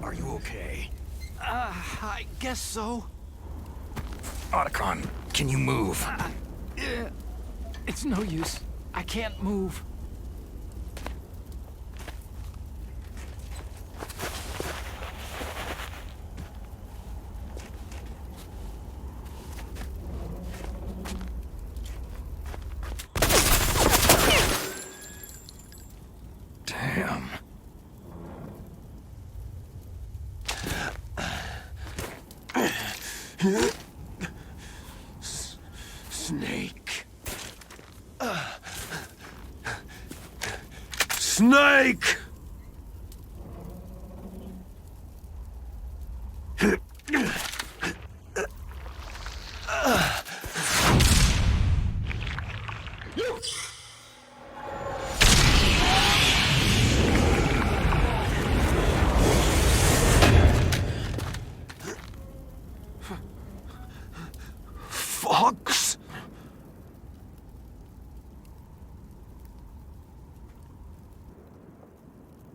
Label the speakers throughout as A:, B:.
A: Are you okay?
B: I guess so.
A: Otacon, can you move?
B: It's no use. I can't move.
A: Damn.
C: Snake. Snake! Fox?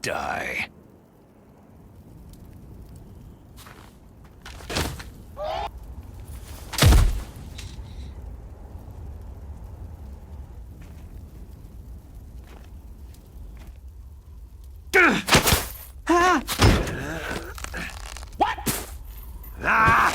A: Die.
C: What? Ah!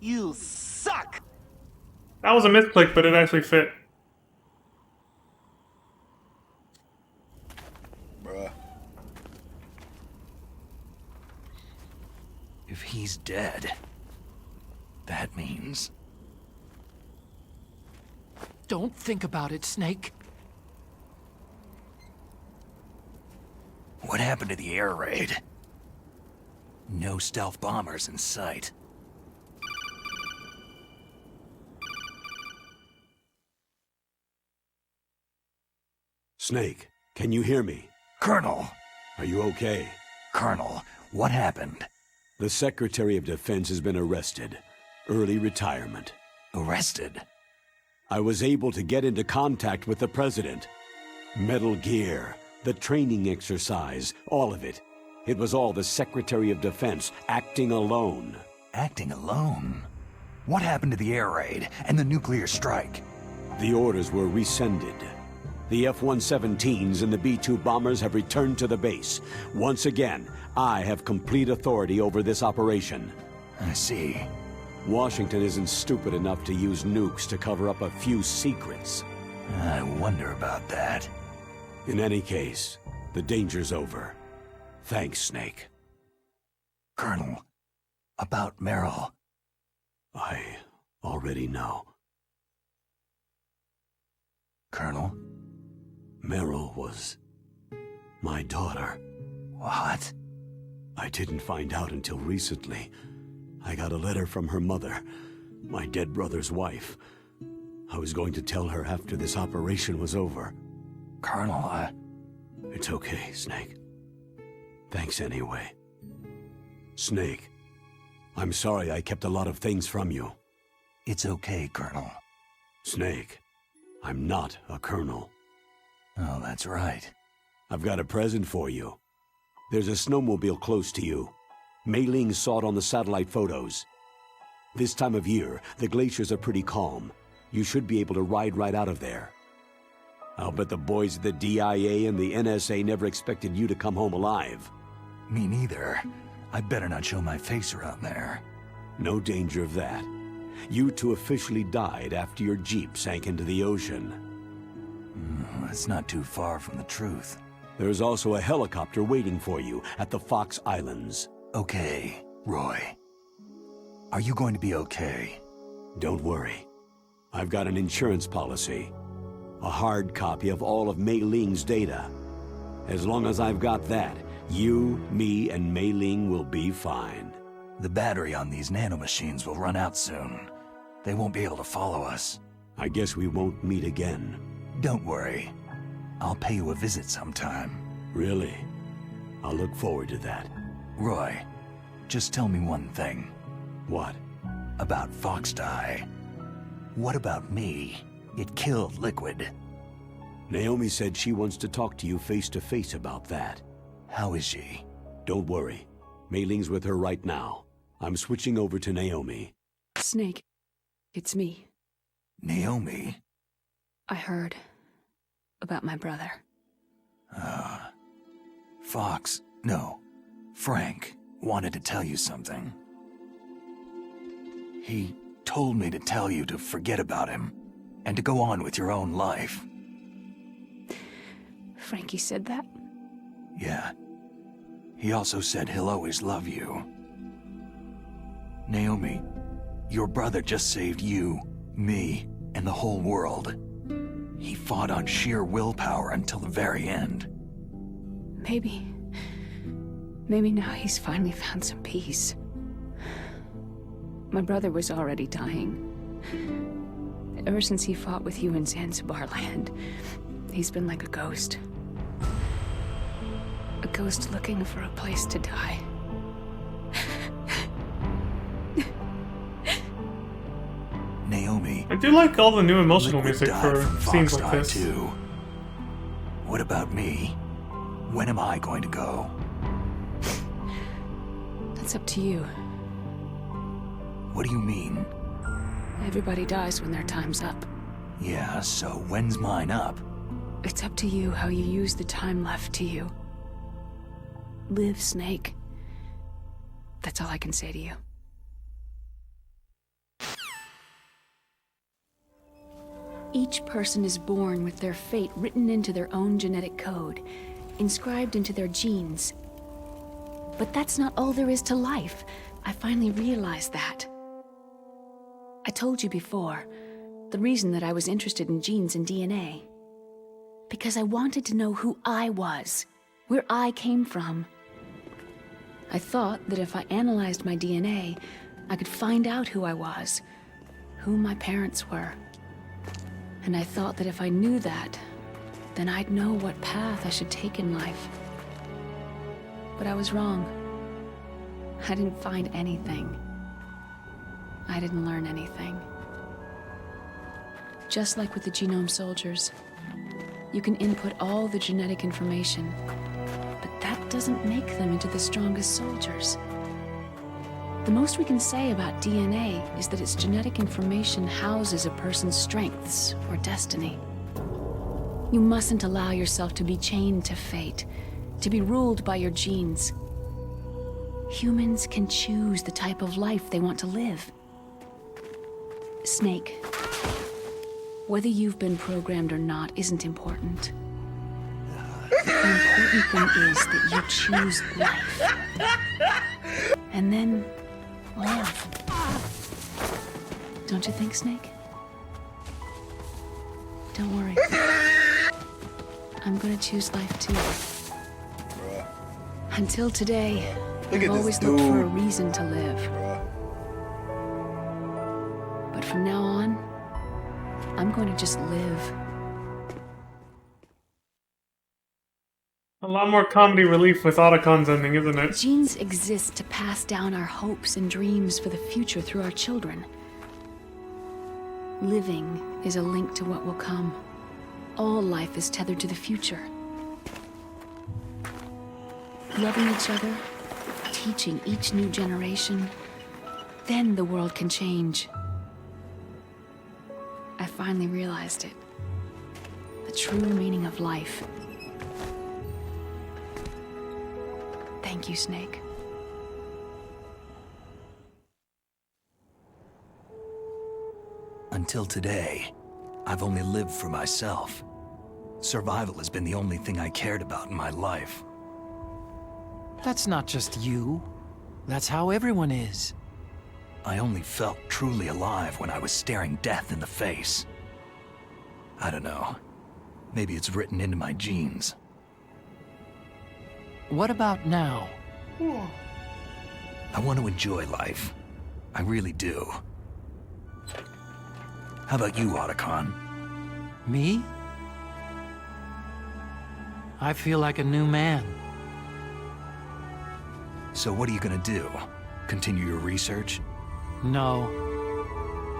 C: You suck!
D: That was a misclick, but it actually fit.
A: Bruh. If he's dead, that means...
B: Don't think about it, Snake.
A: What happened to the air raid? No stealth bombers in sight.
C: Snake, can you hear me?
A: Colonel!
C: Are you okay?
A: Colonel, what happened?
C: The Secretary of Defense has been arrested. Early retirement.
A: Arrested?
C: I was able to get into contact with the President. Metal Gear, the training exercise, all of it. It was all the Secretary of Defense acting alone.
A: Acting alone? What happened to the air raid and the nuclear strike?
C: The orders were rescinded. The F-117s and the B-2 bombers have returned to the base. Once again, I have complete authority over this operation.
A: I see.
C: Washington isn't stupid enough to use nukes to cover up a few secrets.
A: I wonder about that.
C: In any case, the danger's over. Thanks, Snake.
A: Colonel, about Meryl.
C: I already know.
A: Colonel?
C: Meryl was my daughter.
A: What?
C: I didn't find out until recently. I got a letter from her mother, my dead brother's wife. I was going to tell her after this operation was over.
A: Colonel,
C: It's okay, Snake. Thanks anyway. Snake, I'm sorry I kept a lot of things from you.
A: It's okay, Colonel.
C: Snake, I'm not a colonel.
A: Oh, that's right.
C: I've got a present for you. There's a snowmobile close to you. Mei Ling saw it on the satellite photos. This time of year, the glaciers are pretty calm. You should be able to ride right out of there. I'll bet the boys at the DIA and the NSA never expected you to come home alive.
A: Me neither. I'd better not show my face around there.
C: No danger of that. You two officially died after your Jeep sank into the ocean.
A: That's not too far from the truth.
C: There's also a helicopter waiting for you at the Fox Islands.
A: Okay, Roy. Are you going to be okay?
C: Don't worry. I've got an insurance policy. A hard copy of all of Mei Ling's data. As long as I've got that, you, me, and Mei Ling will be fine.
A: The battery on these nanomachines will run out soon. They won't be able to follow us.
C: I guess we won't meet again.
A: Don't worry. I'll pay you a visit sometime.
C: Really? I'll look forward to that.
A: Roy, just tell me one thing.
C: What?
A: About Foxdie. What about me? It killed Liquid.
C: Naomi said she wants to talk to you face to face about that.
A: How is she?
C: Don't worry. Mei Ling's with her right now. I'm switching over to Naomi.
E: Snake, it's me.
A: Naomi?
E: I heard about my brother.
A: Frank wanted to tell you something. He told me to tell you to forget about him and to go on with your own life.
E: Frankie said that?
A: Yeah. He also said he'll always love you. Naomi, your brother just saved you, me, and the whole world. He fought on sheer willpower until the very end.
E: Maybe now he's finally found some peace. My brother was already dying. Ever since he fought with you in Zanzibar land, he's been like a ghost. A ghost looking for a place to die.
A: Naomi,
D: I do like all the new emotional
A: Liquid
D: music
A: died
D: for
A: from
D: scenes like
A: Foxdie
D: this.
A: too. What about me? When am I going to go?
E: That's up to you.
A: What do you mean?
E: Everybody dies when their time's up.
A: Yeah, so when's mine up?
E: It's up to you how you use the time left to you. Live, Snake. That's all I can say to you. Each person is born with their fate written into their own genetic code, inscribed into their genes. But that's not all there is to life. I finally realized that. I told you before, the reason that I was interested in genes and DNA. Because I wanted to know who I was, where I came from. I thought that if I analyzed my DNA, I could find out who I was, who my parents were. And I thought that if I knew that, then I'd know what path I should take in life. But I was wrong. I didn't find anything. I didn't learn anything. Just like with the Genome Soldiers, you can input all the genetic information, but that doesn't make them into the strongest soldiers. The most we can say about DNA is that its genetic information houses a person's strengths or destiny. You mustn't allow yourself to be chained to fate, to be ruled by your genes. Humans can choose the type of life they want to live. Snake, whether you've been programmed or not isn't important. The important thing is that you choose life. And then live. Don't you think, Snake? Don't worry. I'm gonna choose life too. Until today, I've always looked for a reason to live. But from now on, I'm going to just live.
D: A lot more comedy relief with Otacon's ending, isn't it?
E: Genes exist to pass down our hopes and dreams for the future through our children. Living is a link to what will come. All life is tethered to the future. Loving each other, teaching each new generation, then the world can change. I finally realized it. The true meaning of life. Thank you, Snake.
A: Until today, I've only lived for myself. Survival has been the only thing I cared about in my life.
B: That's not just you. That's how everyone is.
A: I only felt truly alive when I was staring death in the face. I don't know. Maybe it's written into my genes.
B: What about now?
A: I want to enjoy life. I really do. How about you, Otacon?
B: Me? I feel like a new man.
A: So what are you gonna do? Continue your research?
B: No.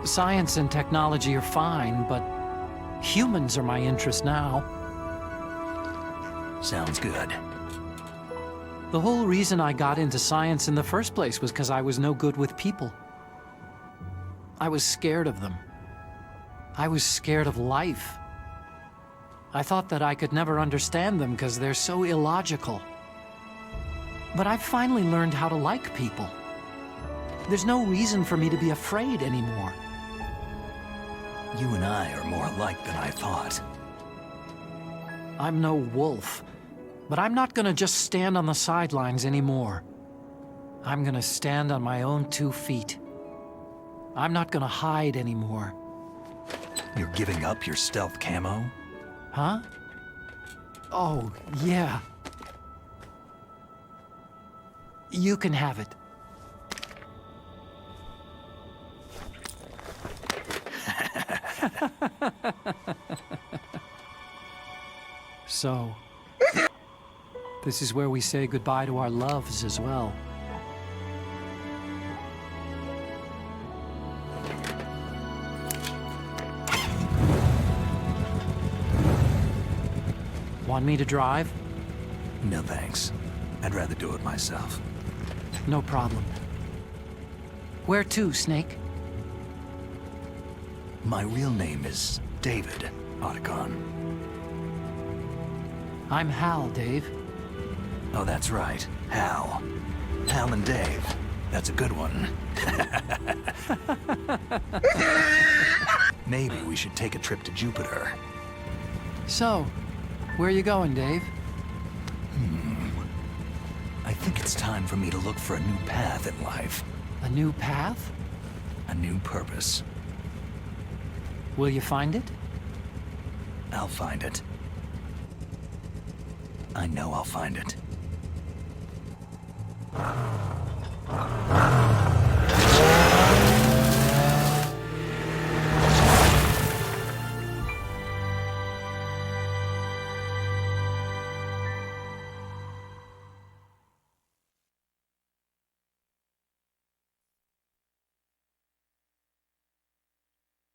B: Science and technology are fine, but humans are my interest now.
A: Sounds good.
B: The whole reason I got into science in the first place was because I was no good with people. I was scared of them. I was scared of life. I thought that I could never understand them because they're so illogical. But I've finally learned how to like people. There's no reason for me to be afraid anymore.
A: You and I are more alike than I thought.
B: I'm no wolf, but I'm not gonna just stand on the sidelines anymore. I'm gonna stand on my own 2 feet. I'm not gonna hide anymore.
A: You're giving up your stealth camo?
B: Huh? Oh, yeah. You can have it. So, this is where we say goodbye to our loves as well. Want me to drive?
A: No thanks. I'd rather do it myself.
B: No problem. Where to, Snake?
A: My real name is David, Otacon.
B: I'm Hal, Dave.
A: Oh, that's right. Hal. Hal and Dave. That's a good one. Maybe we should take a trip to Jupiter.
B: So, where you going, Dave?
A: I think it's time for me to look for a new path in life.
B: A new path?
A: A new purpose.
B: Will you find it?
A: I'll find it. I know I'll find it.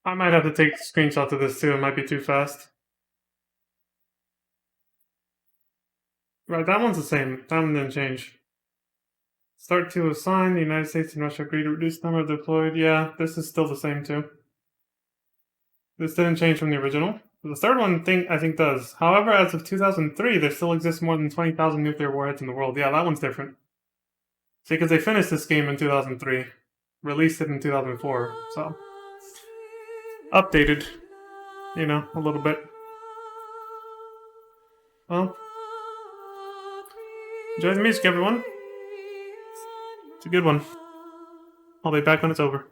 D: I might have to take screenshots of this too. It might be too fast. Right, that one's the same. That one didn't change. Start to assign. The United States and Russia agree to reduce the number of deployed. Yeah, this is still the same too. This didn't change from the original. The third one I think does. However, as of 2003, there still exists more than 20,000 nuclear warheads in the world. Yeah, that one's different. See, because they finished this game in 2003. Released it in 2004, so... updated. You know, a little bit. Well... enjoy the music, everyone. It's a good one. I'll be back when it's over.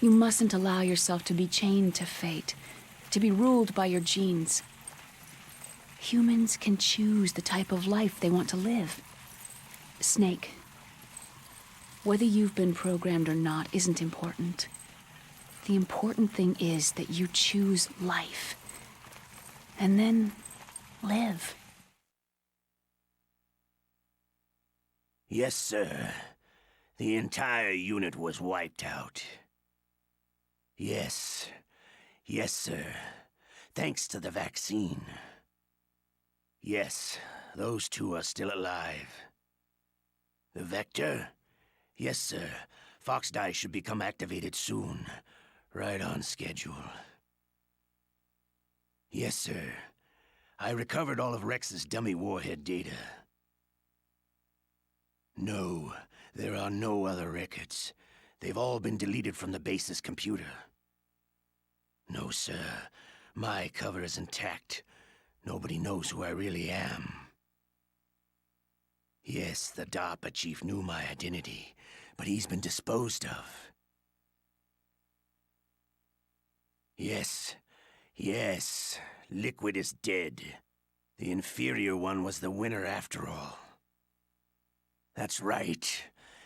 E: You mustn't allow yourself to be chained to fate, to be ruled by your genes. Humans can choose the type of life they want to live. Snake, whether you've been programmed or not isn't important. The important thing is that you choose life. And then live.
F: Yes, sir. The entire unit was wiped out. Yes. Yes, sir. Thanks to the vaccine. Yes, those two are still alive. The Vector? Yes, sir. Foxdie should become activated soon. Right on schedule. Yes, sir. I recovered all of Rex's dummy warhead data. No, there are no other records. They've all been deleted from the base's computer. No, sir. My cover is intact. Nobody knows who I really am. Yes, the DARPA chief knew my identity, but he's been disposed of. Yes, yes, Liquid is dead. The inferior one was the winner after all. That's right.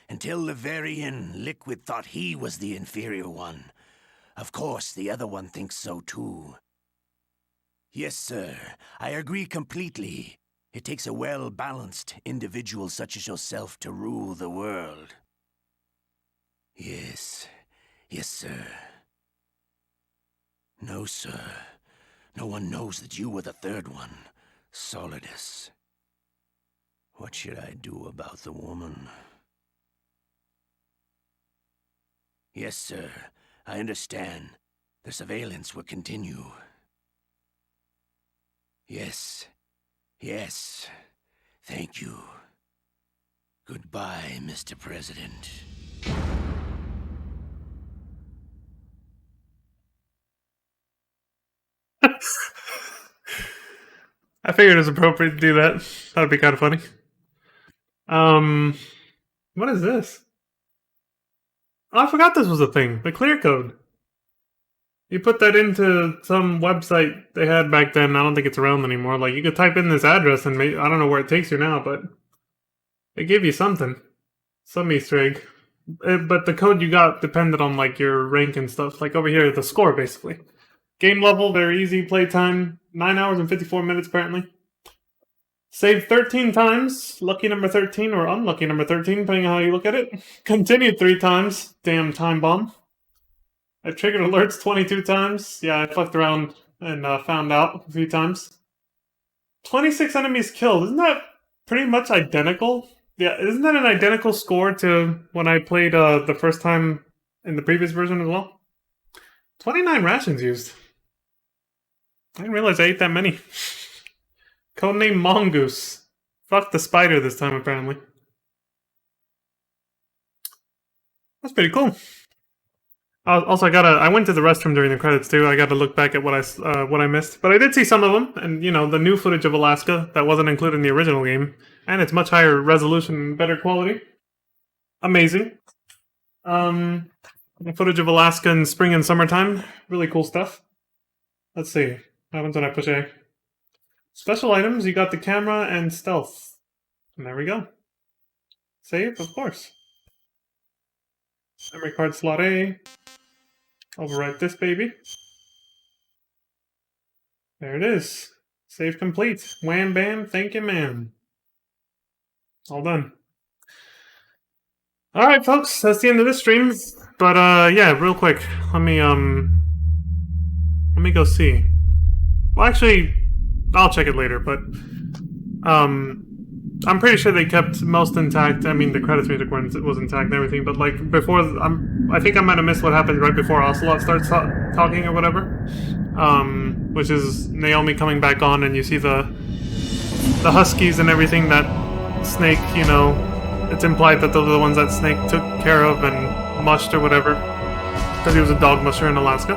F: Until the very end, Liquid thought he was the inferior one. Of course, the other one thinks so too. Yes, sir, I agree completely. It takes a well-balanced individual such as yourself to rule the world. Yes, yes, sir. No, sir. No one knows that you were the third one, Solidus. What should I do about the woman? Yes, sir. I understand. The surveillance will continue. Yes. Yes. Thank you. Goodbye, Mr. President.
D: I figured it was appropriate to do that. That'd be kind of funny. What is this? Oh, I forgot this was a thing. The clear code. You put that into some website they had back then. I don't think it's around anymore. Like, you could type in this address and I don't know where it takes you now, but They gave you something. Some Easter egg. But the code you got depended on like your rank and stuff. Like over here, the score basically. Game level, very easy. Playtime, 9 hours and 54 minutes apparently. Saved 13 times. Lucky number 13 or unlucky number 13, depending on how you look at it. Continued 3 times. Damn time bomb. I triggered alerts 22 times. Yeah, I fucked around and found out a few times. 26 enemies killed. Isn't that pretty much identical? Yeah, isn't that an identical score to when I played the first time in the previous version as well? 29 rations used. I didn't realize I ate that many. Codename Mongoose. Fuck the spider this time, apparently. That's pretty cool. Also, I went to the restroom during the credits too. I got to look back at what I missed, but I did see some of them, and you know the new footage of Alaska that wasn't included in the original game, and it's much higher resolution and better quality. Amazing. Footage of Alaska in spring and summertime. Really cool stuff. Let's see. What happens when I push A? Special items. You got the camera and stealth, and there we go. Save, of course. Memory card slot A. Overwrite this baby. There it is. Save complete. Wham bam, thank you ma'am. All done. Alright folks, that's the end of this stream. But yeah, real quick. Let me go see. Well actually, I'll check it later, but I'm pretty sure they kept most intact. I mean, the credits music was intact and everything, but like before, I think I might have missed what happened right before Ocelot starts talking or whatever. Which is Naomi coming back on, and you see the Huskies and everything that Snake, you know, it's implied that those are the ones that Snake took care of and mushed or whatever, because he was a dog musher in Alaska.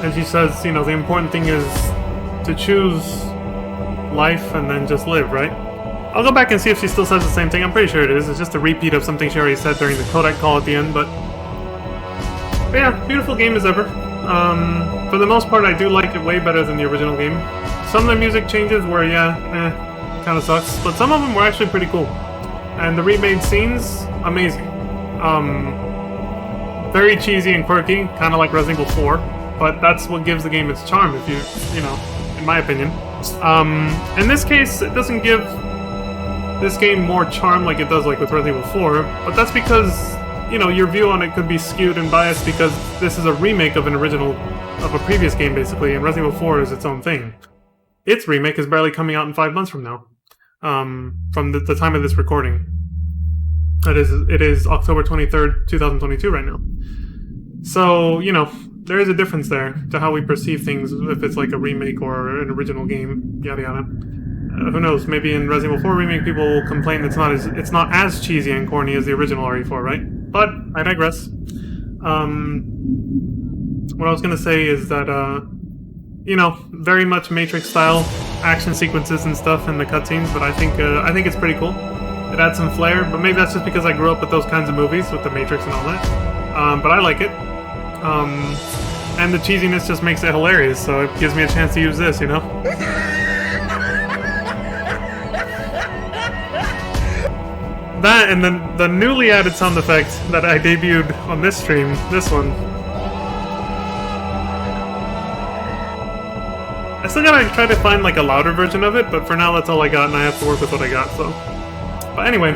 D: And she says, you know, the important thing is to choose life and then just live, right? I'll go back and see if she still says the same thing. I'm pretty sure it is. It's just a repeat of something she already said during the Kodak call at the end, but yeah, beautiful game as ever. For the most part, I do like it way better than the original game. Some of the music changes were, kind of sucks, but some of them were actually pretty cool. And the remade scenes, amazing. Very cheesy and quirky, kind of like Resident Evil 4, but that's what gives the game its charm, if you know, in my opinion. In this case, it doesn't give this game more charm like it does like with Resident Evil 4, but that's because, you know, your view on it could be skewed and biased because this is a remake of a previous game, basically, and Resident Evil 4 is its own thing. Its remake is barely coming out in 5 months from now, from the time of this recording. It is October 23rd, 2022 right now. So, you know, there is a difference there to how we perceive things, if it's like a remake or an original game, yada yada. Who knows, maybe in Resident Evil 4 Remake people will complain it's not as cheesy and corny as the original RE4, right? But, I digress. What I was gonna say is that, you know, very much Matrix-style action sequences and stuff in the cutscenes, but I think it's pretty cool. It adds some flair, but maybe that's just because I grew up with those kinds of movies, with the Matrix and all that. But I like it. And the cheesiness just makes it hilarious, so it gives me a chance to use this, you know? That, and then the newly added sound effect that I debuted on this stream, this one. I still gotta try to find like a louder version of it, but for now that's all I got and I have to work with what I got, so. But anyway,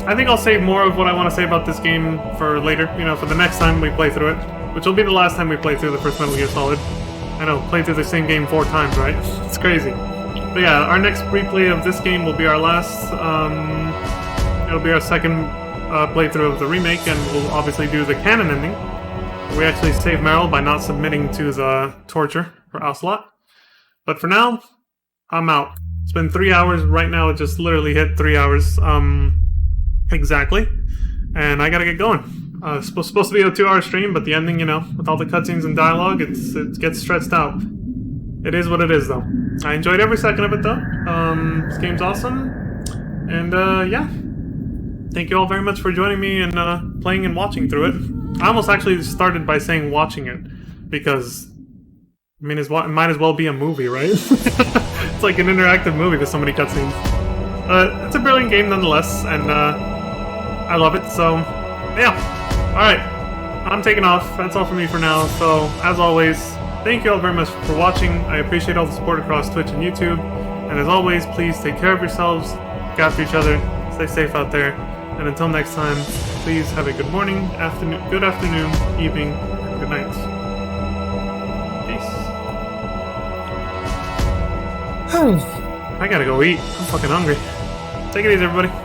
D: I think I'll save more of what I want to say about this game for later, you know, for the next time we play through it, which will be the last time we play through the first Metal Gear Solid. I know, played through the same game 4 times, right? It's crazy. But yeah, our next replay of this game will be our last, it'll be our second playthrough of the remake, and we'll obviously do the canon ending. We actually save Meryl by not submitting to the torture for Ocelot. But for now, I'm out. It's been 3 hours. Right now, it just literally hit 3 hours. Exactly. And I gotta get going. It's supposed to be a 2-hour stream, but the ending, you know, with all the cutscenes and dialogue, it gets stretched out. It is what it is, though. I enjoyed every second of it, though. This game's awesome. And, yeah. Thank you all very much for joining me and playing and watching through it. I almost actually started by saying watching it, because, I mean, it might as well be a movie, right? It's like an interactive movie with so many cutscenes. It's a brilliant game nonetheless, and I love it. So, yeah. All right, I'm taking off. That's all for me for now. So, as always, thank you all very much for watching. I appreciate all the support across Twitch and YouTube. And as always, please take care of yourselves, look after each other, stay safe out there. And until next time, please have a good morning, good afternoon, evening, and good night. Peace. I gotta go eat. I'm fucking hungry. Take it easy, everybody.